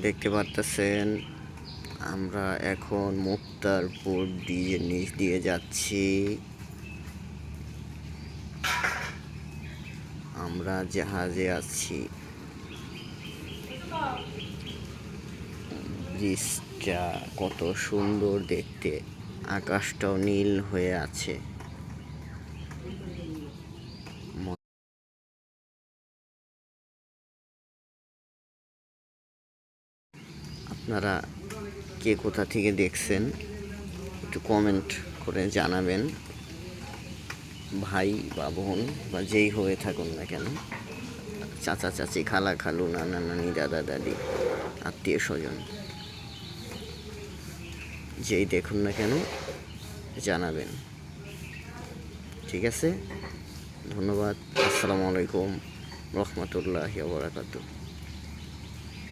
দেখতে পারতেছেন আমরা এখন মুক্তারপুর ব্রিজের নিচ দিয়ে যাচ্ছি। আমরা জাহাজে আছি। ব্রিজটা কত সুন্দর দেখতে, আকাশটাও নীল হয়ে আছে। আপনারা কে কোথা থেকে দেখছেন একটু কমেন্ট করে জানাবেন। ভাই বা বোন বা যেই হয়ে থাকুন না কেন, চাচা চাচি, খালা খালু, নানা নানি, দাদা দাদি, আত্মীয় স্বজন, যেই দেখুন না কেন জানাবেন। ঠিক আছে, ধন্যবাদ। আসসালামু আলাইকুম রহমতুল্লাহি ওয়া বারাকাতুহু।